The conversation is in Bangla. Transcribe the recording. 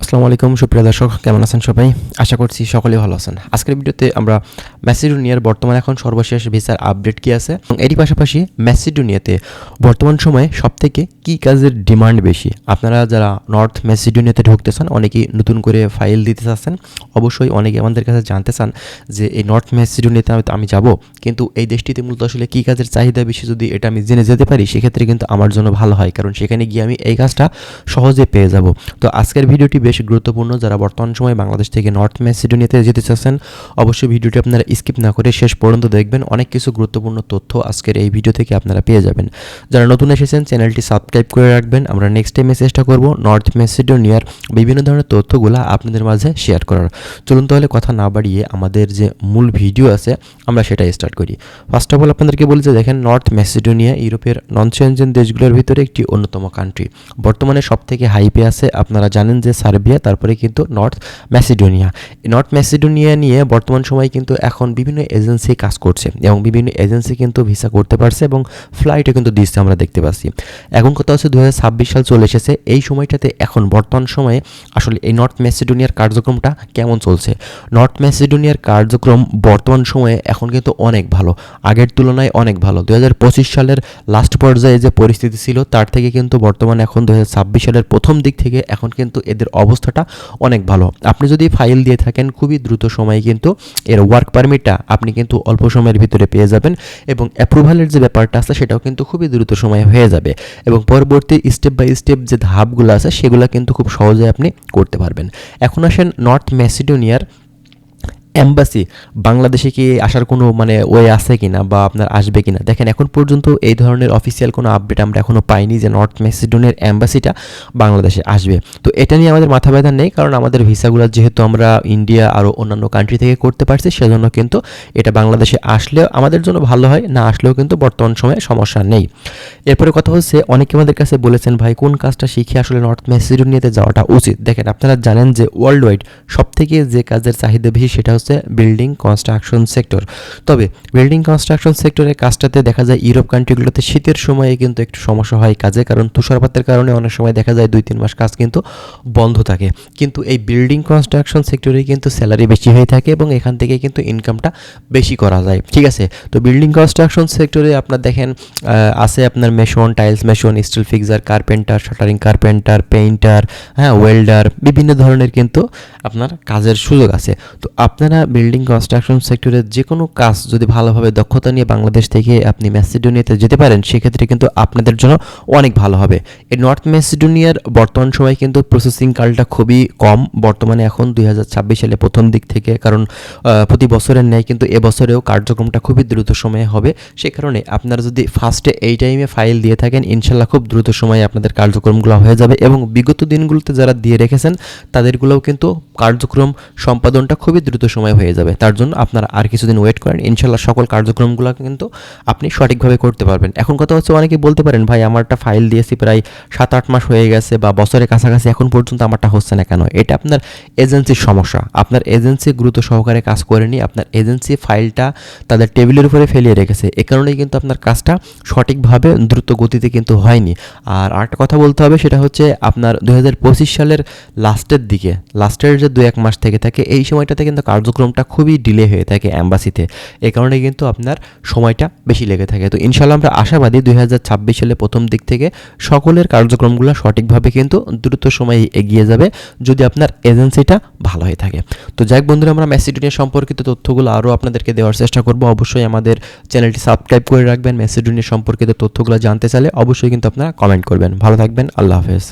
আসসালামু আলাইকুম সুপ্রিয় দর্শক, কেমন আছেন সবাই? আশা করছি সকলেই ভালো আছেন। আজকের ভিডিওতে আমরা ম্যাসিডোনিয়ার বর্তমানে এখন সর্বশেষ ভিসার আপডেট কি আছে এবং এরই পাশাপাশি ম্যাসিডোনিয়াতে বর্তমান সময়ে সবথেকে কী কাজের ডিমান্ড বেশি। আপনারা যারা নর্থ ম্যাসিডোনিয়াতে ঢুকতে চান, অনেকেই নতুন করে ফাইল দিতে চাচ্ছেন, অবশ্যই অনেকে আমাদের কাছে জানতে চান যে এই নর্থ ম্যাসিডোনিয়াতে আমি যাব, কিন্তু এই দেশটিতে মূলত আসলে কী কাজের চাহিদা বেশি, যদি এটা আমি জেনে যেতে পারি সেক্ষেত্রে কিন্তু আমার জন্য ভালো হয়, কারণ সেখানে গিয়ে আমি এই কাজটা সহজে পেয়ে যাব। তো আজকের ভিডিওটি বেশ গুরুত্বপূর্ণ। যারা বর্তমান সময়ে বাংলাদেশ থেকে নর্থ ম্যাসিডোনিয়াতে যেতে চাচ্ছেন, অবশ্যই ভিডিওটি আপনারা স্কিপ না করে শেষ পর্যন্ত দেখবেন। অনেক কিছু গুরুত্বপূর্ণ তথ্য আজকের এই ভিডিও থেকে আপনারা পেয়ে যাবেন। যারা নতুন এসেছেন চ্যানেলটি সাবস্ক্রাইব করে রাখবেন। আমরা নেক্সট টাইমে চেষ্টা করব নর্থ ম্যাসিডোনিয়ার বিভিন্ন ধরনের তথ্যগুলো আপনাদের মাঝে শেয়ার করার। চলুন তাহলে কথা না বাড়িয়ে আমাদের যে মূল ভিডিও আছে আমরা সেটাই স্টার্ট করি। ফার্স্ট অফ অল আপনাদেরকে বলি যে দেখেন, নর্থ ম্যাসিডোনিয়া ইউরোপের নন সেনজেন দেশগুলোর ভিতরে একটি অন্যতম কান্ট্রি। বর্তমানে সবথেকে হাইপে আছে, আপনারা জানেন যে সার্বিয়া, তারপরে কিন্তু নর্থ ম্যাসিডোনিয়া। নর্থ ম্যাসিডোনিয়া নিয়ে বর্তমান সময়ে কিন্তু এখন বিভিন্ন এজেন্সি কাজ করছে এবং বিভিন্ন এজেন্সি কিন্তু ভিসা করতে পারছে এবং ফ্লাইটও কিন্তু দিচ্ছে, আমরা দেখতে পাচ্ছি। এখন কথা হচ্ছে 2026 সাল চলে এসেছে। এই সময়টাতে এখন বর্তমান সময়ে আসলে এই নর্থ ম্যাসিডোনিয়ার কার্যক্রমটা কেমন চলছে? নর্থ ম্যাসিডোনিয়ার কার্যক্রম বর্তমান সময়ে এখন কিন্তু অনেক ভালো, আগের তুলনায় অনেক ভালো। 2025 সালের লাস্ট পর্যায়ে যে পরিস্থিতি ছিল তার থেকে কিন্তু বর্তমানে এখন 2026 সালের প্রথম দিক থেকে এখন কিন্তু এদের অবস্থাটা অনেক ভালো। আপনি যদি ফাইল দিয়ে থাকেন খুবই দ্রুত সময়ে কিন্তু এর ওয়ার্ক পারমিটটা আপনি কিন্তু অল্প সময়ের ভিতরে পেয়ে যাবেন এবং অ্যাপ্রুভালের যে ব্যাপারটা আছে সেটাও কিন্তু খুবই দ্রুত সময়ে হয়ে যাবে এবং পরবর্তী স্টেপ বাই স্টেপ যে ধাপগুলো আছে সেগুলো কিন্তু খুব সহজে আপনি করতে পারবেন। এখন আসেন নর্থ ম্যাসিডোনিয়ার এম্বাসি বাংলাদেশে কি আসার কোনো ওয়ে আছে কিনা বা আপনার আসবে কিনা। দেখেন, এখন পর্যন্ত এই ধরনের অফিসিয়াল কোনো আপডেট আমরা এখনও পাইনি যে নর্থ ম্যাসিডোনিয়ার এম্বাসিটা বাংলাদেশে আসবে। তো এটা নিয়ে আমাদের মাথা ব্যথা নেই, কারণ আমাদের ভিসাগুলো যেহেতু আমরা ইন্ডিয়া আরও অন্যান্য কান্ট্রি থেকে করতে পারছি, সেজন্য কিন্তু এটা বাংলাদেশে আসলেও আমাদের জন্য ভালো হয়, না আসলেও কিন্তু বর্তমান সময়ে সমস্যা নেই। এরপরে কথা হচ্ছে, অনেকে আমাদের কাছে বলেছেন ভাই কোন কাজটা শিখে আসলে নর্থ ম্যাসিডোনিয়াতে যাওয়াটা উচিত। দেখেন, আপনারা জানেন যে ওয়ার্ল্ড ওয়াইড সবথেকে যে কাজের চাহিদা বেশি সেটা হচ্ছে বিল্ডিং কনস্ট্রাকশন সেক্টর। তবে বিল্ডিং কনস্ট্রাকশন সেক্টরের কাজটাতে দেখা যায় ইউরোপ কান্ট্রিগুলোতে শীতের সময়ে কিন্তু একটু সমস্যা হয় কাজে, কারণ তুষারপাতের কারণে অনেক সময় দেখা যায় 2-3 মাস কাজ কিন্তু বন্ধ থাকে। কিন্তু এই বিল্ডিং কনস্ট্রাকশন সেক্টরে কিন্তু স্যালারি বেশি হয়ে থাকে এবং এখান থেকে কিন্তু ইনকামটা বেশি করা যায়। ঠিক আছে, তো বিল্ডিং কনস্ট্রাকশন সেক্টরে আপনার দেখেন আছে আপনার mason, tiles mason, still fixer, carpenter, shuttering carpenter, painter, welder, বিভিন্ন ধরনের কিন্তু আপনার কাজের সুযোগ আছে। তো আপনারা বিল্ডিং কনস্ট্রাকশন সেক্টরের যে কোনো কাজ যদি ভালোভাবে দক্ষতা নিয়ে বাংলাদেশ থেকে আপনি ম্যাসিডোনিয়াতে যেতে পারেন, সেক্ষেত্রে কিন্তু আপনাদের জন্য অনেক ভালো হবে। এই নর্থ ম্যাসিডোনিয়ার বর্তমান সময়ে কিন্তু প্রসেসিং কালটা খুবই কম বর্তমানে এখন 2026 সালে প্রথম দিক থেকে, কারণ প্রতি বছরের ন্যায় কিন্তু এবছরেও কার্যক্রমটা খুবই দ্রুত সময়ে হবে। সে কারণে আপনারা যদি ফার্স্টে এই টাইমে ফাইল দিয়ে থাকেন, ইনশাল্লাহ খুব দ্রুত সময়ে আপনাদের কার্যক্রমগুলো হয়ে যাবে এবং বিগত দিনগুলোতে যারা দিয়ে রেখেছেন তাদেরগুলোও কিন্তু কার্যক্রম সম্পাদনটা খুবই দ্রুত সময় হয়ে যাবে। তার জন্য আপনারা আর কিছুদিন ওয়েট করেন, ইনশাল্লাহ সকল কার্যক্রমগুলো কিন্তু আপনি সঠিকভাবে করতে পারবেন। এখন কথা হচ্ছে, অনেকে বলতে পারেন ভাই আমারটা ফাইল দিয়েছি প্রায় 7-8 মাস হয়ে গেছে বা বছরের কাছাকাছি, এখন পর্যন্ত আমারটা হচ্ছে না কেন? এটা আপনার এজেন্সির সমস্যা। আপনার এজেন্সি গুরুত্ব সহকারে কাজ করেনি, আপনার এজেন্সি ফাইলটা তাদের টেবিলের উপরে ফেলিয়ে রেখেছে, এ কারণেই কিন্তু আপনার কাজটা সঠিকভাবে দ্রুত গতিতে কিন্তু হয়নি। আর আরেকটা কথা বলতে হবে, সেটা হচ্ছে আপনার 2025 সালের লাস্টের দিকে, লাস্টের যে 2-1 মাস থেকে থাকে, এই সময়টাতে কিন্তু কার্যক্রমটা খুবই ডিলে হয়ে থাকে অ্যাম্বাসিতে, এ কারণে কিন্তু আপনার সময়টা বেশি লেগে থাকে। তো ইনশাল্লাহ আমরা আশাবাদী 2026 সালে প্রথম দিক থেকে সকলের কার্যক্রমগুলো সঠিকভাবে কিন্তু দ্রুত সময়ে এগিয়ে যাবে যদি আপনার এজেন্সিটা ভালো হয়ে থাকে। তো যাই হোক বন্ধুরা, আমরা ম্যাসিডোনিয়া সম্পর্কিত তথ্যগুলো আরও আপনাদেরকে দেওয়ার চেষ্টা করব। অবশ্যই আমাদের চ্যানেলটি সাবস্ক্রাইব করে রাখবেন। ম্যাসিডোনিয়া সম্পর্কিত তথ্যগুলো জানতে চাইলে অবশ্যই কিন্তু আপনারা কমেন্ট করবেন। ভালো থাকবেন, আল্লাহ হাফেজ।